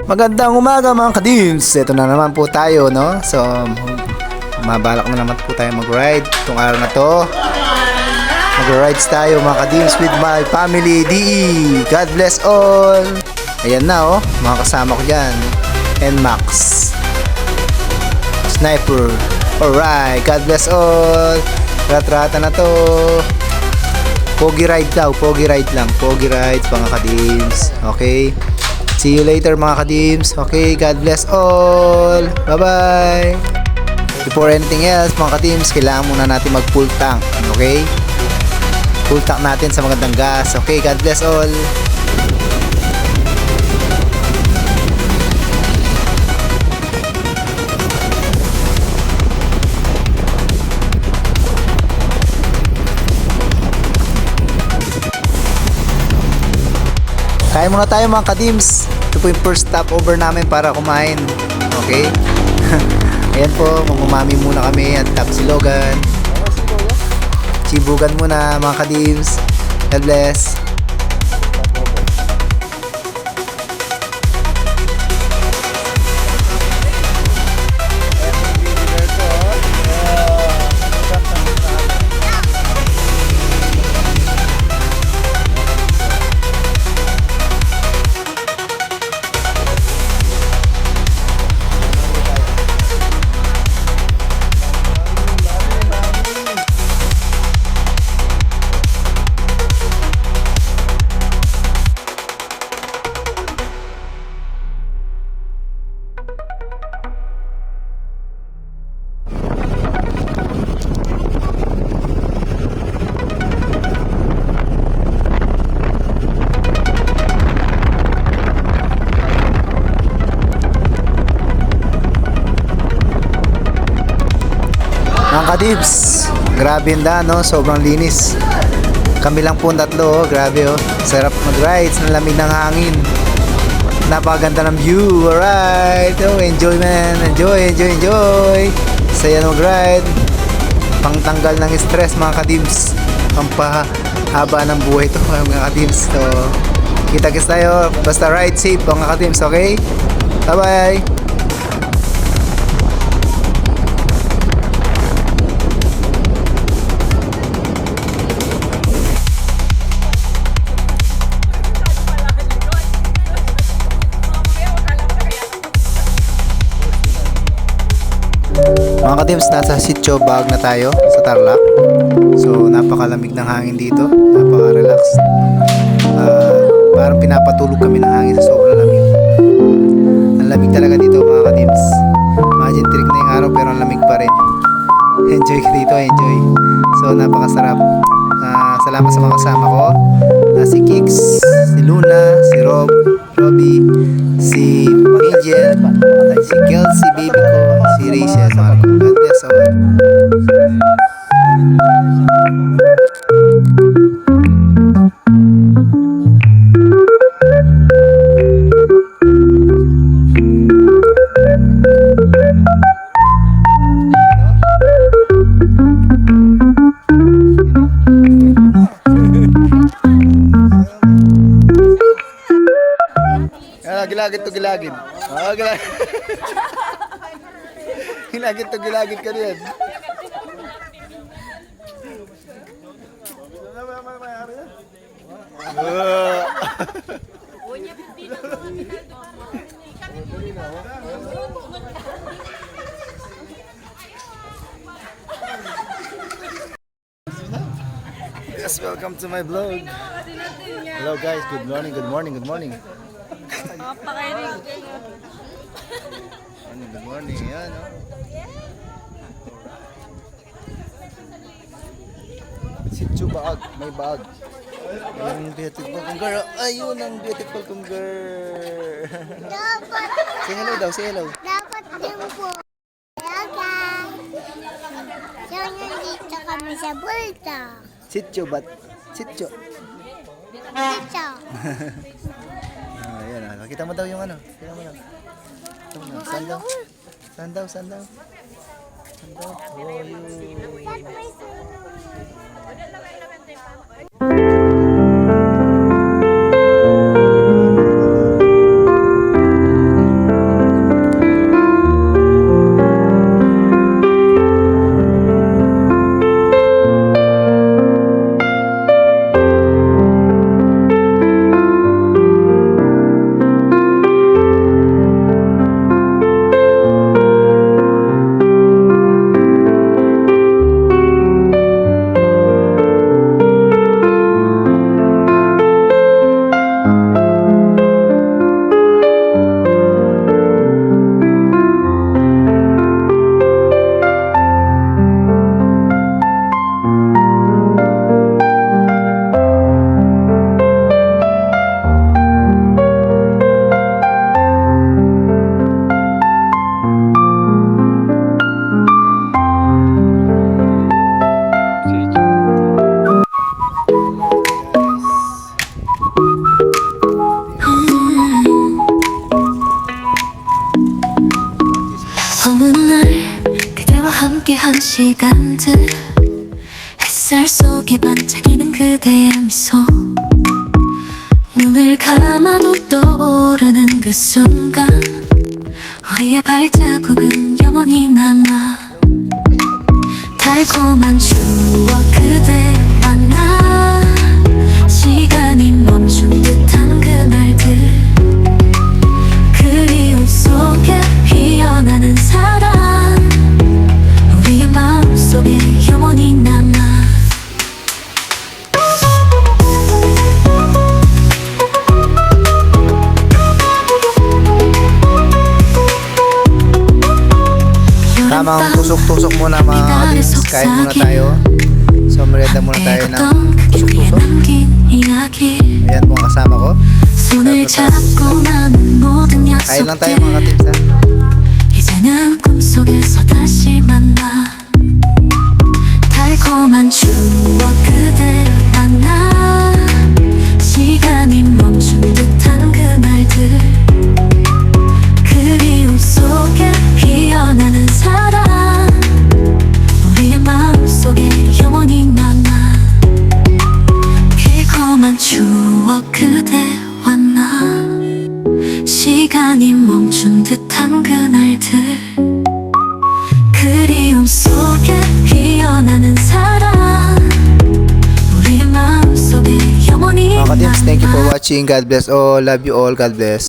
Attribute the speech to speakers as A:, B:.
A: Magandang umaga mga kadims. Ito na naman po tayo, no? So, mabalak na naman po tayo mag-ride itong araw na to. Mag-rides tayo mga kadims with my family, DE. God bless all. Ayan na, oh. Mga kasama ko dyan. And Max. Sniper. Alright. God bless all. Rat-rata na to. Pogi ride daw. Pogi ride lang. Pogi ride mga kadims. Okay. See you later mga kadims. Okay, God bless all. Bye-bye. Before anything else mga kadims, kailangan muna natin mag full tank. Okay? Full tank natin sa magandang gas. Okay, God bless all. Kain muna tayo mga kadims. Ito po yung first stopover namin para kumain. Okay? Ayan po, mamumami muna kami at Tapsilogan. Sibugan muna mga kadims. God bless. Mga kadibs, grabe yung daan, no? Sobrang linis. Kami lang po tatlo, oh. Grabe, oh. Sarap mag-rides, ng lamig ng hangin. Napakaganda ng view. Alright, oh, enjoy man. Enjoy, enjoy, enjoy. Saya mag-ride. Pangtanggal ng stress mga kadibs. Pampahaba ng buhay to mga kadibs. So, kita-kits tayo. Basta ride safe mga kadibs, okay? Bye-bye. Mga katims, nasa Sitio Bag na tayo sa Tarlac. So napakalamig ng hangin dito, napaka-relax. Parang pinapatulog kami ng hangin sa sobrang lamig. Ang lamig talaga dito mga katims. Imagine trick na yung araw pero ang lamig pa rin. Enjoy ka dito, enjoy. So napakasarap. Salamat sa mga kasama ko. Si Kix, si Luna, si Rob, Robbie, si Angel, si Kelsey, baby ko, si Rachel, Marco. God bless all. Gilagid to gilagid. Gilagid. Gilagid to gilagid ka rin. Yes, welcome to my vlog. Hello guys, good morning, good morning, good morning. Good morning, yan, oh. Sitio Bag, may bag. Yung beautiful kong girl. Ayun ang beautiful kong girl.
B: Dapat.
A: Say hello daw, say hello.
B: Dapat din po. Welcome. So, nandito kami sa Bulta.
A: Sitio Bag. Sitio.
B: Dito.
A: Ayan, nakita mo daw yung ano. Kita mo daw. Saan daw? Saan daw? Saan daw? Saan daw? Oh, yun.
C: 함께한 시간들 햇살 속에 반짝이는 그대의 미소 눈을 감아도 떠오르는 그 순간 우리의 발자국은 영원히 남아 달콤한 추억 그대와 나 시간이 멈춘 듯한 그날들 그리움 속에 피어나는 사랑 우리의 마음속에 영원히 남아
A: Tamang tusok-tusok muna mga kadims. Kain muna tayo. So merienda muna tayo ng tusok-tusok. Ayan po ang kasama ko.
C: 손을 잡고 나는 모든
A: Kain lang tayo
C: 약속들
A: mga kadims ha.
C: 이제는 꿈속에서 다시 만나 달콤한 추억 그대와 나 시간이 멈춘 듯한 그날들 그리움 속에 피어나는 사랑 우리의 마음속에 영원히 남아 달콤한 추억 그대와 나 시간이 멈춘 듯한 그날들 그리움 속에 피어나는 사랑 우리의 마음속에 영원히
A: Mga kadims, thank you for
C: 남아
A: watching. God bless all. Love you all. God bless.